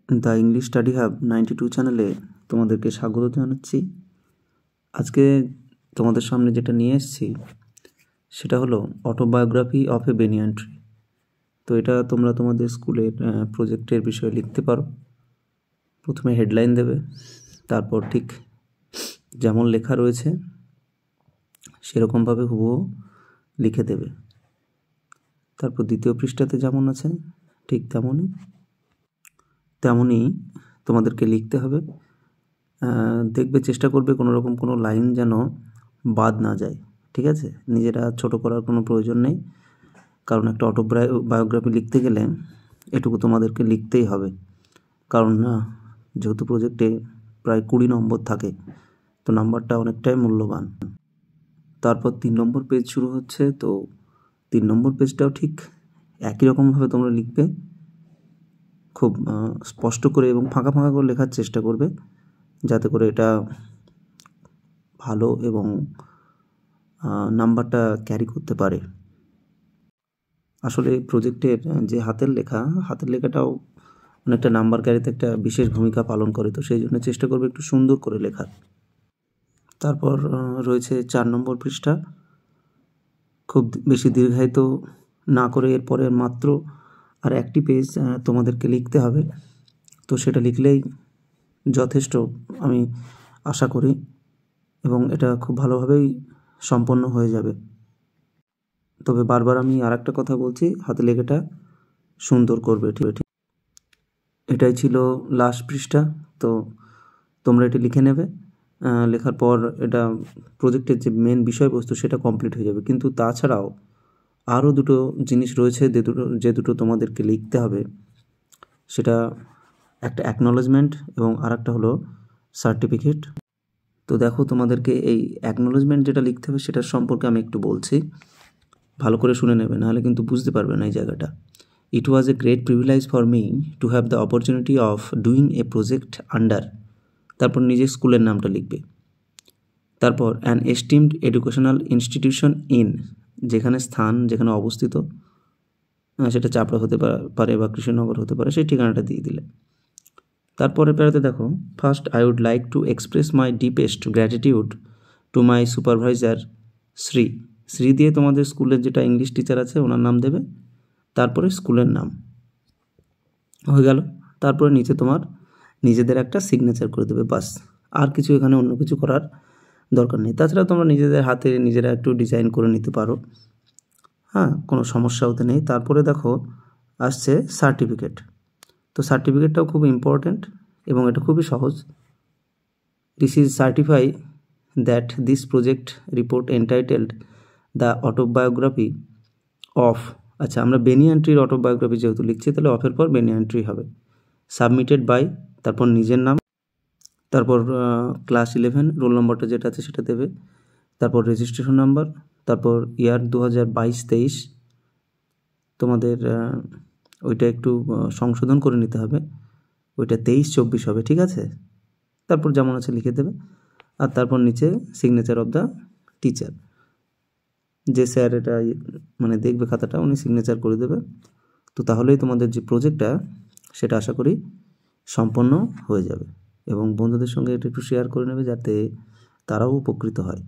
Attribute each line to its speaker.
Speaker 1: The English study hub 92 চ্যানেলে তোমাদেরকে স্বাগত জানাচ্ছি। আজকে তোমাদের সামনে যেটা নিয়ে এসেছি সেটা হলো autobiography of A banyan tree. তো এটা তোমরা তোমাদের স্কুলের প্রজেক্টের বিষয়ে লিখতে পারো। প্রথমে হেডলাইন দেবে, তারপর ঠিক যেমন লেখা রয়েছে সেরকমভাবে হুবহু লিখে দেবে। তারপর দ্বিতীয় পৃষ্ঠাতে যেমন আছে ঠিক তেমনই তোমাদেরকে লিখতে হবে। দেখবে চেষ্টা করবে কোনোরকম কোনো লাইন যেন বাদ না যায়, ঠিক আছে? নিজেরা ছোট করার কোনো প্রয়োজন নেই, কারণ একটা অটোবায়োগ্রাফি লিখতে গেলে এটুকু তোমাদেরকে লিখতেই হবে। কারণ যেহেতু প্রজেক্টে প্রায় 20 নম্বর থাকে, তো নাম্বারটা অনেকটাই মূল্যবান। তারপর 3 নম্বর পেজ শুরু হচ্ছে, তো 3 নম্বর পেজটাও ঠিক একই রকমভাবে তোমরা লিখবে। খুব স্পষ্ট করে এবং ফাঁকা ফাঁকা করে লেখার চেষ্টা করবে, যাতে করে এটা ভালো এবং নাম্বারটা ক্যারি করতে পারে। আসলে প্রজেক্টের যে হাতের লেখাটাও অনেকটা নাম্বার ক্যারিতে একটা বিশেষ ভূমিকা পালন করে, তো সেই জন্য চেষ্টা করবে একটু সুন্দর করে লেখার। তারপর রয়েছে 4 নম্বর পৃষ্ঠা। খুব বেশি দীর্ঘায়িত না করে এরপরে মাত্র আর একটি পেজ তোমাদেরকে লিখতে হবে, তো সেটা লিখলেই যথেষ্ট আমি আশা করি, এবং এটা খুব ভালোভাবেই সম্পন্ন হয়ে যাবে। তবে বারবার আমি আর একটা কথা বলছি, হাতে লেখাটা সুন্দর করবে, ঠিক আছে? এটাই ছিল লাস্ট পৃষ্ঠা। তো তোমরা এটি লিখে নেবে। লেখার পর এটা প্রজেক্টের যে মেন বিষয়বস্তু সেটা কমপ্লিট হয়ে যাবে। কিন্তু তাছাড়াও আরও দুটো জিনিস রয়েছে যে দুটো তোমাদেরকে লিখতে হবে। সেটা একটা অ্যাকনোলেজমেন্ট এবং আর একটা হলো সার্টিফিকেট। তো দেখো, তোমাদেরকে এই অ্যাকনোলেজমেন্ট যেটা লিখতে হবে সেটার সম্পর্কে আমি একটু বলছি, ভালো করে শুনে নেবে, নাহলে কিন্তু বুঝতে পারবে না এই জায়গাটা। It was a great privilege for me to have the opportunity of doing a project under, তারপর নিজের স্কুলের নামটা লিখবে। তারপর an esteemed educational institution in, যেখানে যেখানে অবস্থিত, সেটা চাপড়া হতে পারে বা কৃষ্ণনগর হতে পারে, সেই ঠিকানাটা দিয়ে দিলে। তারপরে প্যারাতে দেখো, first I would like to express my deepest gratitude to my supervisor Shri দিয়ে তোমাদের স্কুলের যেটা ইংলিশ টিচার আছে ওনার নাম দেবে, তারপরে স্কুলের নাম হয়ে গেল। তারপরে নিচে তোমার নিজেদের একটা সিগনেচার করে দেবে, বাস। আর কিছু এখানে অন্য কিছু করার দরকার নেই। তাছাড়া তোমরা নিজেদের হাতে নিজেরা একটু ডিজাইন করে নিতে পারো, কোনো সমস্যা হতে নেই। তারপরে দেখো আসছে সার্টিফিকেট। তো সার্টিফিকেটটাও খুব ইম্পর্ট্যান্ট এবং এটা খুবই সহজ। This is certify that this project report entitled the autobiography of, আচ্ছা আমরা বেনিয়ান ট্রির অটোবায়োগ্রাফি যেহেতু লিখছি, তাহলে অফের পর বেনিয়ান ট্রি হবে। সাবমিটেড বাই, তারপর নিজের নাম, তারপর ক্লাস 11 রোল নম্বরটা যেটা আছে সেটা দেবে, তারপর রেজিস্ট্রেশন নাম্বার, তারপর ইয়ার 2022-23, তোমাদের ওইটা একটু সংশোধন করে নিতে হবে, ওইটা 23-24 হবে, ঠিক আছে? তারপর যেমন আছে লিখে দেবে। আর তারপর নিচে সিগনেচার অফ দ্য টিচার, যে স্যার এটা মানে দেখবে খাতাটা, উনি সিগনেচার করে দেবে। তো তাহলেই তোমাদের যে প্রজেক্টটা সেটা আশা করি সম্পন্ন হয়ে যাবে, এবং বন্ধুদের সঙ্গে এটা একটু শেয়ার করে নেবে যাতে তারাও উপকৃত হয়।